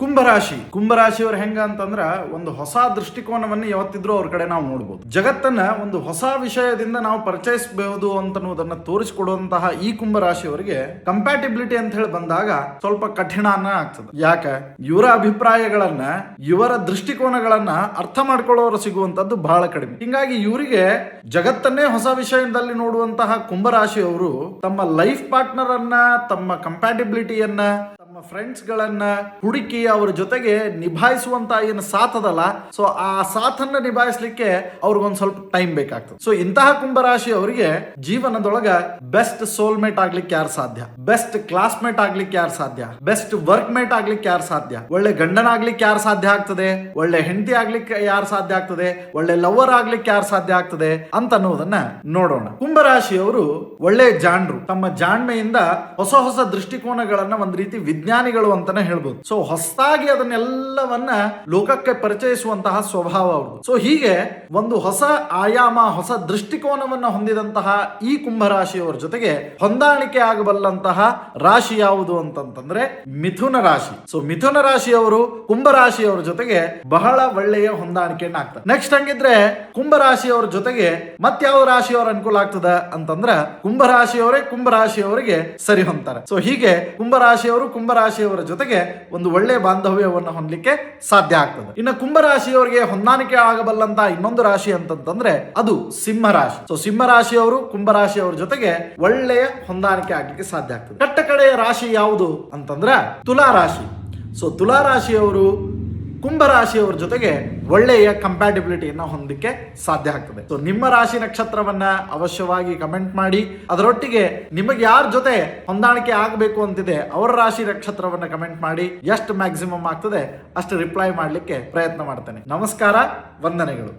ಕುಂಭರಾಶಿಯವ್ರು ಹೆಂಗ ಅಂತಂದ್ರ ಒಂದು ಹೊಸ ದೃಷ್ಟಿಕೋನವನ್ನು ಯಾವತ್ತಿದ್ರು ಅವ್ರ ಕಡೆ ನಾವು ನೋಡ್ಬೋದು. ಜಗತ್ತನ್ನ ಒಂದು ಹೊಸ ವಿಷಯದಿಂದ ನಾವು ಪರಿಚಯಿಸಬಹುದು ಅಂತನ್ನುವುದನ್ನ ತೋರಿಸಿಕೊಡುವಂತಹ ಈ ಕುಂಭರಾಶಿಯವರಿಗೆ ಕಂಪ್ಯಾಟಿಬಿಲಿಟಿ ಅಂತ ಹೇಳಿ ಬಂದಾಗ ಸ್ವಲ್ಪ ಕಠಿಣನ ಆಗ್ತದೆ. ಯಾಕೆ ಇವರ ಅಭಿಪ್ರಾಯಗಳನ್ನ ಇವರ ದೃಷ್ಟಿಕೋನಗಳನ್ನ ಅರ್ಥ ಮಾಡ್ಕೊಳ್ಳೋರು ಸಿಗುವಂತದ್ದು ಬಹಳ ಕಡಿಮೆ. ಹಿಂಗಾಗಿ ಇವರಿಗೆ ಜಗತ್ತನ್ನೇ ಹೊಸ ವಿಷಯದಲ್ಲಿ ನೋಡುವಂತಹ ಕುಂಭರಾಶಿಯವರು ತಮ್ಮ ಲೈಫ್ ಪಾರ್ಟ್ನರ್ ಅನ್ನ, ತಮ್ಮ ಕಂಪ್ಯಾಟಿಬಿಲಿಟಿಯನ್ನ, ತಮ್ಮ ಫ್ರೆಂಡ್ಸ್ ಗಳನ್ನ ಹುಡುಕಿ ಅವ್ರ ಜೊತೆಗೆ ನಿಭಾಯಿಸುವಂತ ಏನು ಸಾಥ್ ಅದಲ್ಲ, ಸೊ ಆ ಸಾಥನ್ನ ನಿಭಾಯಿಸ್ಲಿಕ್ಕೆ ಅವ್ರಿಗೊಂದ್ ಸ್ವಲ್ಪ ಟೈಮ್ ಬೇಕಾಗ್ತದೆ. ಸೊ ಇಂತಹ ಕುಂಭರಾಶಿ ಅವರಿಗೆ ಜೀವನದೊಳಗ ಬೆಸ್ಟ್ ಸೋಲ್ಮೇಟ್ ಆಗ್ಲಿಕ್ಕೆ ಯಾರು ಸಾಧ್ಯ, ಬೆಸ್ಟ್ ಕ್ಲಾಸ್ಮೇಟ್ ಆಗ್ಲಿಕ್ಕೆ ಯಾರು ಸಾಧ್ಯ, ಬೆಸ್ಟ್ ವರ್ಕ್ ಮೇಟ್ ಆಗ್ಲಿಕ್ಕೆ ಯಾರು ಸಾಧ್ಯ, ಒಳ್ಳೆ ಗಂಡನಾಗ್ಲಿಕ್ಕೆ ಯಾರು ಸಾಧ್ಯ ಆಗ್ತದೆ, ಒಳ್ಳೆ ಹೆಂಡತಿ ಆಗ್ಲಿಕ್ಕೆ ಯಾರು ಸಾಧ್ಯ ಆಗ್ತದೆ, ಒಳ್ಳೆ ಲವರ್ ಆಗ್ಲಿಕ್ಕೆ ಯಾರು ಸಾಧ್ಯ ಆಗ್ತದೆ ಅಂತ ಅನ್ನೋದನ್ನ ನೋಡೋಣ. ಕುಂಭರಾಶಿಯವರು ಒಳ್ಳೆ ಜಾಣರು, ತಮ್ಮ ಜಾಣ್ಮೆಯಿಂದ ಹೊಸ ಹೊಸ ದೃಷ್ಟಿಕೋನಗಳನ್ನ ಒಂದ್ ರೀತಿ ವಿಜ್ಞಾನಿಗಳು ಅಂತಾನೆ ಹೇಳ್ಬೋದು. ಸೊ ಹೊಸದಾಗಿ ಅದನ್ನೆಲ್ಲವನ್ನ ಲೋಕಕ್ಕೆ ಪರಿಚಯಿಸುವಂತಹ ಸ್ವಭಾವ ಅವ್ರದ್ದು. ಸೊ ಹೀಗೆ ಒಂದು ಹೊಸ ಆಯಾಮ, ಹೊಸ ದೃಷ್ಟಿಕೋನವನ್ನ ಹೊಂದಿದಂತಹ ಈ ಕುಂಭರಾಶಿಯವರ ಜೊತೆಗೆ ಹೊಂದಾಣಿಕೆ ಆಗಬಲ್ಲಂತಹ ರಾಶಿ ಯಾವುದು ಅಂತಂತಂದ್ರೆ ಮಿಥುನ ರಾಶಿ. ಸೊ ಮಿಥುನ ರಾಶಿಯವರು ಕುಂಭರಾಶಿಯವರ ಜೊತೆಗೆ ಬಹಳ ಒಳ್ಳೆಯ ಹೊಂದಾಣಿಕೆಯನ್ನ ಆಗ್ತದೆ. ನೆಕ್ಸ್ಟ್ ಹಂಗಿದ್ರೆ ಕುಂಭರಾಶಿಯವರ ಜೊತೆಗೆ ಮತ್ಯಾವ ರಾಶಿಯವ್ರ ಅನುಕೂಲ ಆಗ್ತದ ಅಂತಂದ್ರ ಕುಂಭರಾಶಿಯವರೇ ಕುಂಭರಾಶಿಯವರಿಗೆ ಸರಿ ಹೊಂತಾರೆ. ಸೊ ಹೀಗೆ ಕುಂಭರಾಶಿಯವರ ಜೊತೆಗೆ ಒಂದು ಒಳ್ಳೆ ಬಾಂಧವ್ಯವನ್ನು ಹೊಂದಲಿಕ್ಕೆ ಸಾಧ್ಯ ಆಗ್ತದೆ. ಇನ್ನು ಕುಂಭರಾಶಿಯವರಿಗೆ ಹೊಂದಾಣಿಕೆ ಆಗಬಲ್ಲಂತ ಇನ್ನೊಂದು ರಾಶಿ ಅಂತಂತಂದ್ರೆ ಅದು ಸಿಂಹ ರಾಶಿ. ಸೊ ಸಿಂಹ ರಾಶಿಯವರು ಕುಂಭರಾಶಿಯವರ ಜೊತೆಗೆ ಒಳ್ಳೆಯ ಹೊಂದಾಣಿಕೆ ಆಗ್ಲಿಕ್ಕೆ ಸಾಧ್ಯ ಆಗ್ತದೆ. ಕಟ್ಟ ಕಡೆಯ ರಾಶಿ ಯಾವುದು ಅಂತಂದ್ರೆ ತುಲಾ ರಾಶಿ. ಸೊ ತುಲಾ ರಾಶಿಯವರು ಕುಂಭರಾಶಿಯವರ ಜೊತೆಗೆ ಒಳ್ಳೆಯ ಕಂಪ್ಯಾಟಿಬಿಲಿಟಿಯನ್ನು ಹೊಂದಲಿಕ್ಕೆ ಸಾಧ್ಯ ಆಗ್ತದೆ. ಸೊ ನಿಮ್ಮ ರಾಶಿ ನಕ್ಷತ್ರವನ್ನ ಅವಶ್ಯವಾಗಿ ಕಮೆಂಟ್ ಮಾಡಿ, ಅದರೊಟ್ಟಿಗೆ ನಿಮಗೆ ಯಾರ ಜೊತೆ ಹೊಂದಾಣಿಕೆ ಆಗಬೇಕು ಅಂತಿದೆ ಅವರ ರಾಶಿ ನಕ್ಷತ್ರವನ್ನ ಕಮೆಂಟ್ ಮಾಡಿ. ಎಷ್ಟು ಮ್ಯಾಕ್ಸಿಮಮ್ ಆಗ್ತದೆ ಅಷ್ಟು ರಿಪ್ಲೈ ಮಾಡಲಿಕ್ಕೆ ಪ್ರಯತ್ನ ಮಾಡ್ತೇನೆ. ನಮಸ್ಕಾರ, ವಂದನೆಗಳು.